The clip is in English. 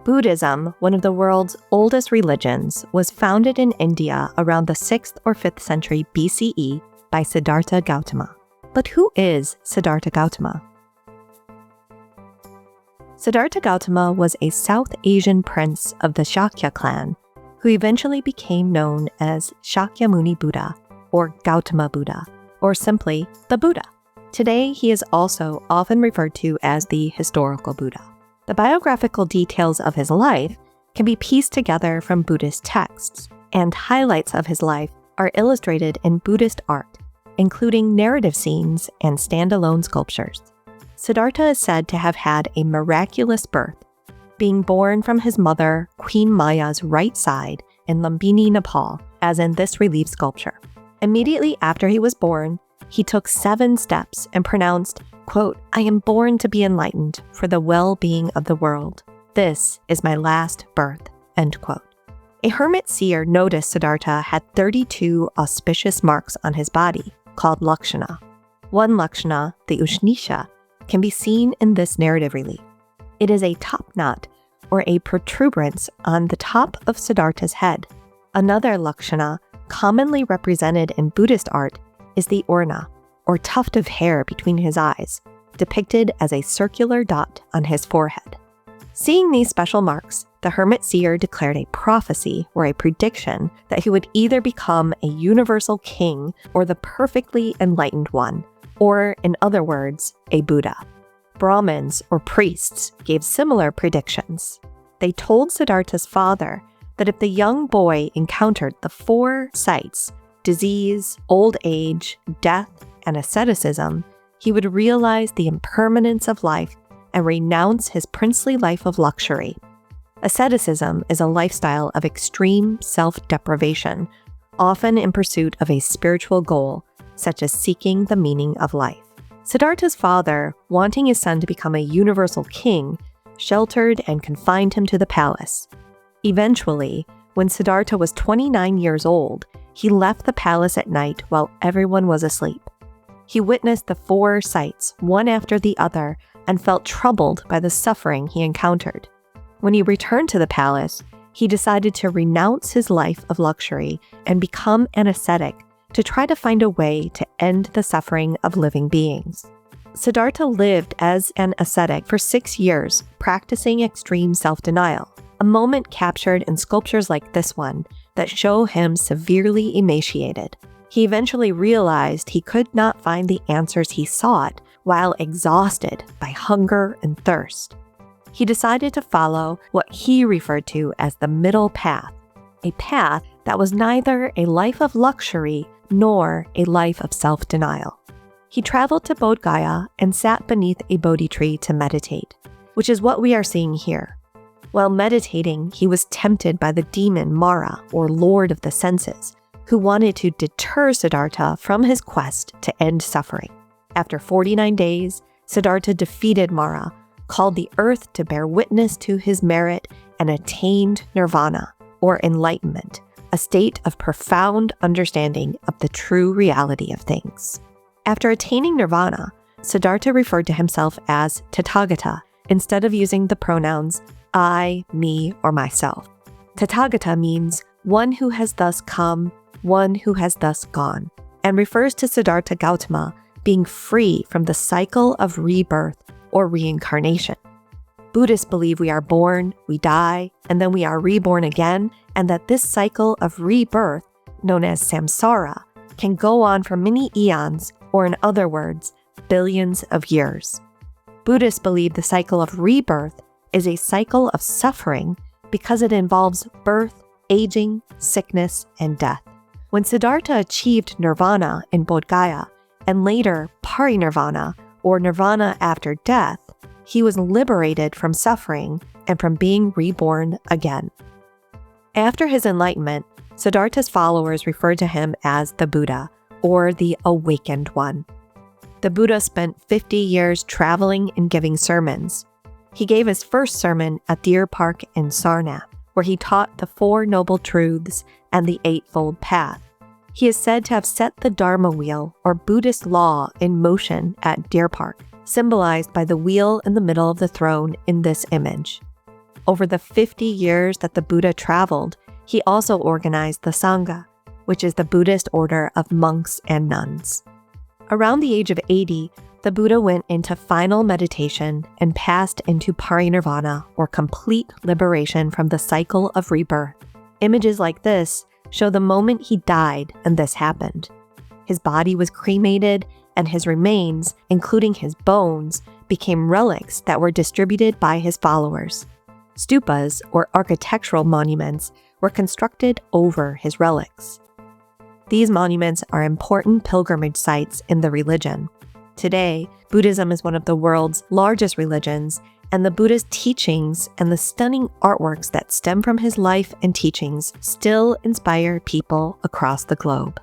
Buddhism, one of the world's oldest religions, was founded in India around the 6th or 5th century BCE by Siddhartha Gautama. But who is Siddhartha Gautama? Siddhartha Gautama was a South Asian prince of the Shakya clan, who eventually became known as Shakyamuni Buddha, or Gautama Buddha, or simply the Buddha. Today, he is also often referred to as the historical Buddha. The biographical details of his life can be pieced together from Buddhist texts, and highlights of his life are illustrated in Buddhist art, including narrative scenes and standalone sculptures. Siddhartha is said to have had a miraculous birth, being born from his mother, Queen Maya's right side in Lumbini, Nepal, as in this relief sculpture. Immediately after he was born, he took 7 steps and pronounced, quote, "I am born to be enlightened for the well-being of the world. This is my last birth," end quote. A hermit seer noticed Siddhartha had 32 auspicious marks on his body, called lakshana. One lakshana, the ushnisha, can be seen in this narrative relief. It is a top knot, or a protuberance on the top of Siddhartha's head. Another lakshana, commonly represented in Buddhist art, is the orna, or tuft of hair between his eyes, depicted as a circular dot on his forehead. Seeing these special marks, the hermit seer declared a prophecy or a prediction that he would either become a universal king or the perfectly enlightened one, or in other words, a Buddha. Brahmins or priests gave similar predictions. They told Siddhartha's father that if the young boy encountered the 4 sights, disease, old age, death, and asceticism, he would realize the impermanence of life and renounce his princely life of luxury. Asceticism is a lifestyle of extreme self-deprivation, often in pursuit of a spiritual goal, such as seeking the meaning of life. Siddhartha's father, wanting his son to become a universal king, sheltered and confined him to the palace. Eventually, when Siddhartha was 29 years old, he left the palace at night while everyone was asleep. He witnessed the 4 sights, one after the other, and felt troubled by the suffering he encountered. When he returned to the palace, he decided to renounce his life of luxury and become an ascetic to try to find a way to end the suffering of living beings. Siddhartha lived as an ascetic for 6 years, practicing extreme self-denial, a moment captured in sculptures like this one that show him severely emaciated. He eventually realized he could not find the answers he sought while exhausted by hunger and thirst. He decided to follow what he referred to as the middle path, a path that was neither a life of luxury nor a life of self-denial. He traveled to Bodh Gaya and sat beneath a Bodhi tree to meditate, which is what we are seeing here. While meditating, he was tempted by the demon Mara, or Lord of the Senses, who wanted to deter Siddhartha from his quest to end suffering. After 49 days, Siddhartha defeated Mara, called the earth to bear witness to his merit, and attained nirvana, or enlightenment, a state of profound understanding of the true reality of things. After attaining nirvana, Siddhartha referred to himself as Tathagata instead of using the pronouns I, me, or myself. Tathagata means one who has thus come, one who has thus gone, and refers to Siddhartha Gautama being free from the cycle of rebirth or reincarnation. Buddhists believe we are born, we die, and then we are reborn again, and that this cycle of rebirth, known as samsara, can go on for many eons, or in other words, billions of years. Buddhists believe the cycle of rebirth is a cycle of suffering because it involves birth, aging, sickness, and death. When Siddhartha achieved nirvana in Bodh Gaya, and later parinirvana, or nirvana after death, he was liberated from suffering and from being reborn again. After his enlightenment, Siddhartha's followers referred to him as the Buddha, or the awakened one. The Buddha spent 50 years traveling and giving sermons. He gave his first sermon at Deer Park in Sarnath, where he taught the 4 Noble Truths and the Eightfold Path. He is said to have set the Dharma wheel, or Buddhist law, in motion at Deer Park, symbolized by the wheel in the middle of the throne in this image. over the 50 years that the Buddha traveled, he also organized the Sangha, which is the Buddhist order of monks and nuns. Around the age of 80, the Buddha went into final meditation and passed into parinirvana, or complete liberation from the cycle of rebirth. Images like this show the moment he died and this happened. His body was cremated, and his remains, including his bones, became relics that were distributed by his followers. Stupas, or architectural monuments, were constructed over his relics. These monuments are important pilgrimage sites in the religion. Today, Buddhism is one of the world's largest religions, and the Buddha's teachings and the stunning artworks that stem from his life and teachings still inspire people across the globe.